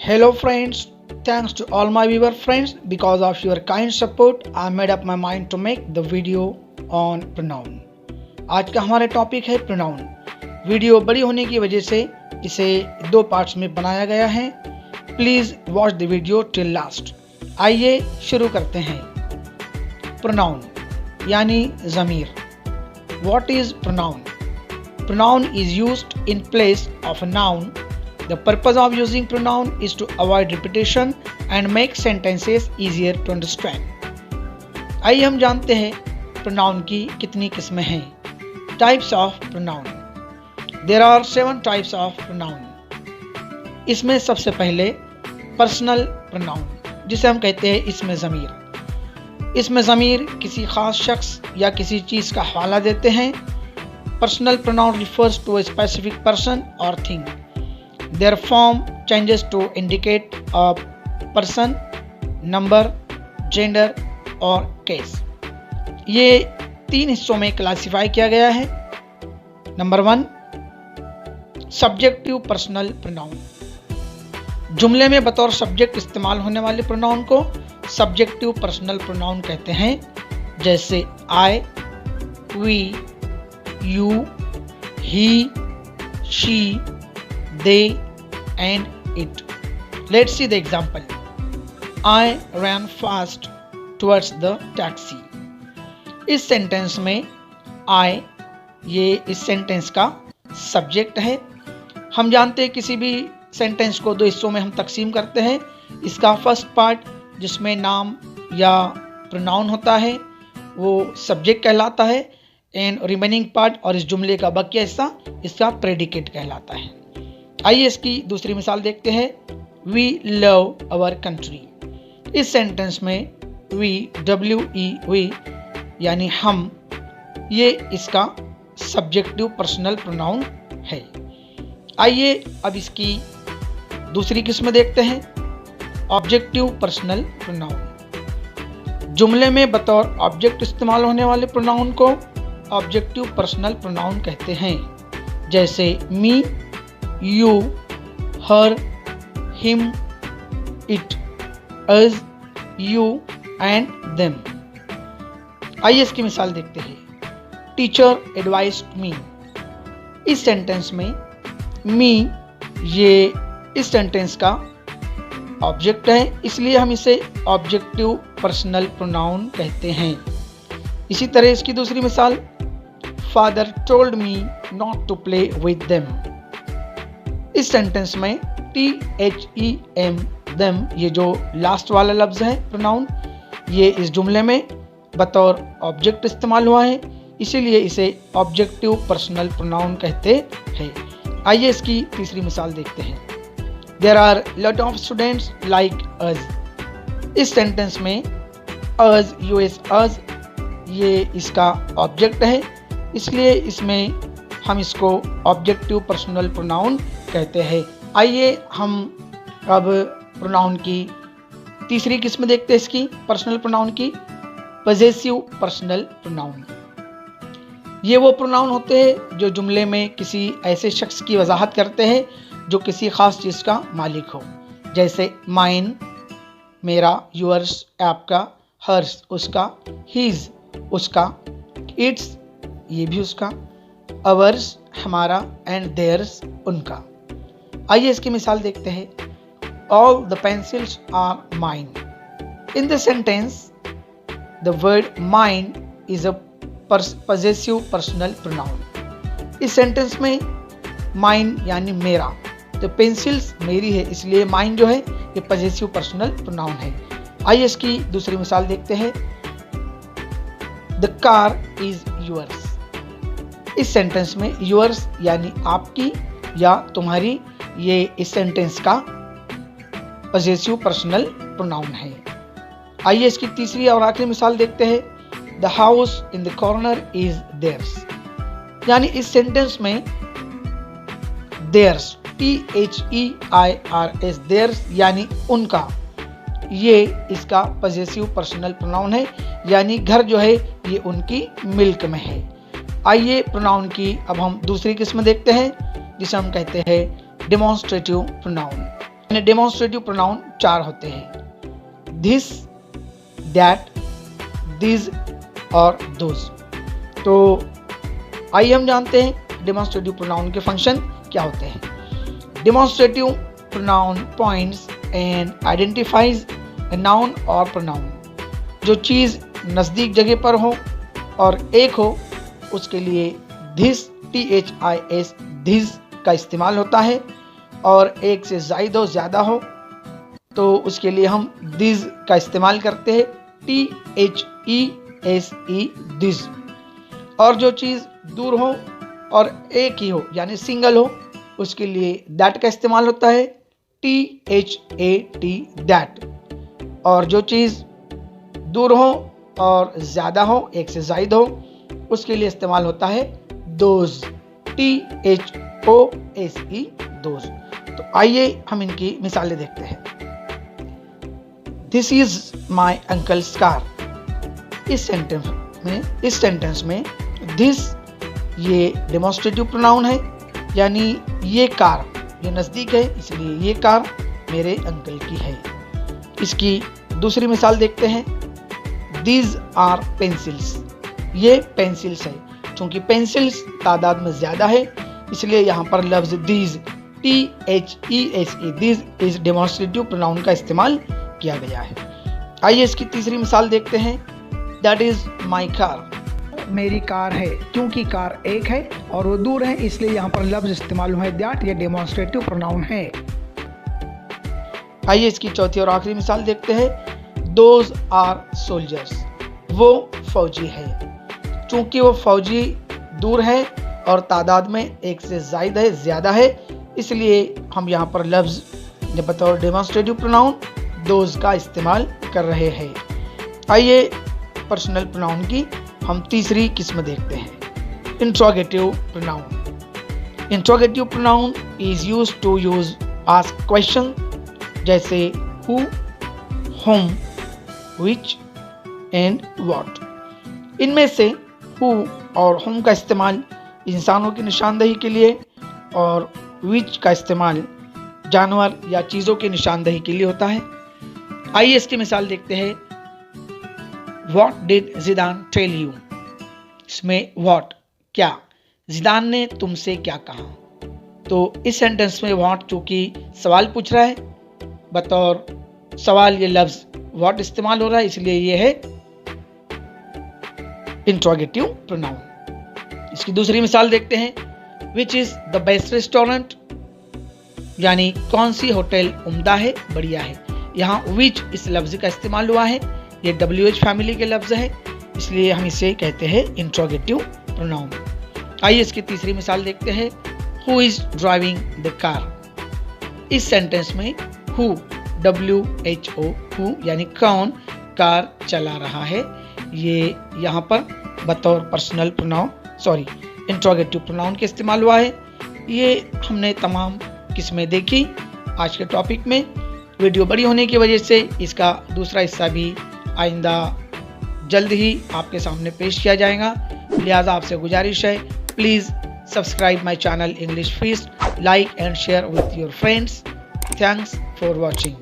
Hello friends, thanks to all my viewer friends. Because of your kind support, I made up my mind to make the video on pronoun. आज का हमारा topic है pronoun. Video बड़ी होने की वजह से इसे दो पार्ट्स में बनाया गया है. Please watch the video till last. आइए शुरू करते हैं. pronoun यानी ज़मीर. What is pronoun? Pronoun is used in place of a noun. The purpose of using pronoun is to avoid repetition and make sentences easier to understand. आइए हम जानते हैं pronoun की कितनी किस्में हैं. Types of pronoun. There are 7 types of pronoun. इसमें सबसे पहले personal pronoun जिसे हम कहते हैं इसमें ज़मीर. इसमें ज़मीर किसी ख़ास शख्स या किसी चीज़ का हवाला देते हैं. Personal pronoun refers to a specific person or thing. Their form changes to indicate a person, number, gender और case. ये 3 हिस्सों में क्लासिफाई किया गया है. Number 1, subjective personal pronoun. जुमले में बतौर सब्जेक्ट इस्तेमाल होने वाले प्रोनाउन को सब्जेक्टिव पर्सनल प्रोनाउन कहते हैं. जैसे आई, we, you, he, she, they and it. Let's see the example. I ran fast towards the taxi. इस सेंटेंस में I ये इस सेंटेंस का सब्जेक्ट है. हम जानते हैं किसी भी सेंटेंस को 2 हिस्सों में हम तकसीम करते हैं. इसका फर्स्ट पार्ट जिसमें नाम या प्रोनाउन होता है वो सब्जेक्ट कहलाता है एंड रिमेनिंग पार्ट और इस जुमले का बकिया हिस्सा इसका प्रेडिकेट कहलाता है. आइए इसकी दूसरी मिसाल देखते हैं. We love our country. इस सेंटेंस में वी WE यानी हम ये इसका सब्जेक्टिव पर्सनल प्रोनाउन है. आइए अब इसकी दूसरी किस्म देखते हैं. Objective personal pronoun. जुमले में बतौर ऑब्जेक्ट इस्तेमाल होने वाले प्रोनाउन को ऑब्जेक्टिव पर्सनल प्रोनाउन कहते हैं. जैसे me, you, her, him, it, us, you and them. आइए इसकी मिसाल देखते हैं. Teacher advised me. इस सेंटेंस में मी ये इस सेंटेंस का ऑब्जेक्ट है, इसलिए हम इसे ऑब्जेक्टिव पर्सनल प्रोनाउन कहते हैं. इसी तरह इसकी दूसरी मिसाल. Father told me not to play with them. इस सेंटेंस में THEM them ये जो लास्ट वाला लफ्ज है प्रोनाउन ये इस जुमले में बतौर ऑब्जेक्ट इस्तेमाल हुआ है, इसीलिए इसे ऑब्जेक्टिव पर्सनल प्रोनाउन कहते हैं. आइए इसकी तीसरी मिसाल देखते हैं. There are lot of students like us. इस सेंटेंस में us US ये इसका ऑब्जेक्ट है, इसलिए इसमें हम इसको ऑब्जेक्टिव पर्सनल प्रोनाउन कहते हैं. आइए हम अब प्रोनाउन की तीसरी किस्म देखते हैं इसकी पर्सनल प्रोनाउन की. Possessive personal pronoun. ये वो प्रोनाउन होते हैं जो जुमले में किसी ऐसे शख्स की वजाहत करते हैं जो किसी ख़ास चीज़ का मालिक हो. जैसे माइन मेरा, यूअर्स आपका, हर्स उसका, हीज उसका, इट्स ये भी उसका, अवर्स हमारा एंड देयर्स उनका. आइए इसकी मिसाल देखते हैं. All the pencils are mine. In the sentence the word mine is a possessive personal pronoun. इस सेंटेंस में माइन यानी मेरा, तो पेंसिल्स मेरी है, इसलिए माइन जो है ये पजेसिव पर्सनल प्रोनाउन है. आइए इसकी दूसरी मिसाल देखते हैं. The car is yours. इस सेंटेंस में यूअर्स यानी आपकी या तुम्हारी ये इस सेंटेंस का पजेसिव पर्सनल प्रोनाउन है. आइए इसकी तीसरी और आखिरी मिसाल देखते हैं. The house in the corner is theirs. यानी इस सेंटेंस में देयर्स THEIRS देयर्स यानी उनका ये इसका पजेसिव पर्सनल प्रोनाउन है, यानी घर जो है ये उनकी मिल्क में है. आइए प्रोनाउन की अब हम दूसरी किस्म देखते हैं जिसे हम कहते हैं डेमोन्स्ट्रेटिव प्रोनाउन. डेमोन्स्ट्रेटिव प्रोनाउन 4 होते हैं, दिस, दैट, दिस और दोज। तो आइए हम जानते हैं डेमोन्स्ट्रेटिव प्रोनाउन के फंक्शन क्या होते हैं। Demonstrative pronoun points and identifies a noun और प्रोनाउन। जो चीज़ नज़दीक जगह पर हो और एक हो उसके लिए दिस, THIS, दिस का इस्तेमाल होता है, और एक से ज़ायद हो, ज़्यादा हो तो उसके लिए हम दिस का इस्तेमाल करते हैं, THESE, दिस। और जो चीज़ दूर हो और एक ही हो यानी सिंगल हो उसके लिए दैट का इस्तेमाल होता है, THAT, दैट। और जो चीज़ दूर हो और ज़्यादा हो, एक से ज़ायद हो, उसके लिए इस्तेमाल होता है दोज, THOSE, दोज। तो आइए हम इनकी मिसालें देखते हैं। This is my uncle's car. इस सेंटेंस में दिस ये डेमोन्स्ट्रेटिव प्रोनाउन है, यानी ये कार, ये नज़दीक है इसलिए ये कार मेरे अंकल की है। इसकी दूसरी मिसाल देखते हैं। These are pencils. ये पेंसिल्स है, चूंकि पेंसिल्स तादाद में ज़्यादा है इसलिए यहाँ पर लफ्ज़ दीज, THESE, दीज इस डेमोन्स्ट्रेटिव प्रोनाउन का इस्तेमाल किया गया है। आइए इसकी तीसरी मिसाल देखते हैं। That is my car. मेरी कार है, क्योंकि कार एक है और वो दूर है इसलिए यहाँ पर लफ्ज़ इस्तेमाल हुआ है दैट, ये डेमोन्स्ट्रेटिव प्रोनाउन है। आइए इसकी चौथी और आखिरी मिसाल देखते हैं। Those are soldiers. वो फौजी है, चूंकि वो फौजी दूर है और तादाद में एक से ज़ायद है, ज़्यादा है, इसलिए हम यहाँ पर लफ्ज़ बतौर डेमोन्स्ट्रेटिव प्रोनाउन दोज का इस्तेमाल कर रहे हैं। आइए पर्सनल प्रोनाउन की हम तीसरी किस्म देखते हैं, interrogative pronoun. Interrogative pronoun is used to use ask question, जैसे who, whom, which and what. इनमें से हु और होम का इस्तेमाल इंसानों की निशानदेही के लिए और विच का इस्तेमाल जानवर या चीज़ों की निशानदेही के लिए होता है। आइए इसकी मिसाल देखते हैं। What did Zidane tell you? इसमें what, क्या, जिदान ने तुमसे क्या कहा। तो इस सेंटेंस में what चूंकि सवाल पूछ रहा है, बतौर सवाल ये लफ्ज़ what इस्तेमाल हो रहा है, इसलिए ये है इंट्रोगेटिव प्रोनाउन। इसकी दूसरी मिसाल देखते हैं। Which is the best restaurant? यानी कौन सी होटल उम्दा है, बढ़िया है। यहाँ which इस लफ्ज़ का इस्तेमाल हुआ है, ये WH फैमिली के लफ्ज़ है इसलिए हम इसे कहते हैं इंट्रोगेटिव प्रोनाउन। आइए इसकी तीसरी मिसाल देखते हैं। Who is driving the car. इस सेंटेंस में हु, WHO, हु यानी कौन कार चला रहा है, ये यहाँ पर बतौर पर्सनल प्रोनाउन इंट्रोगेटिव प्रोनाउन के इस्तेमाल हुआ है। ये हमने तमाम किस्में देखी आज के टॉपिक में। वीडियो बड़ी होने की वजह से इसका दूसरा हिस्सा भी आइंदा जल्द ही आपके सामने पेश किया जाएगा, लिहाजा आपसे गुजारिश है please subscribe my channel English feast, like and share with your friends. Thanks for watching.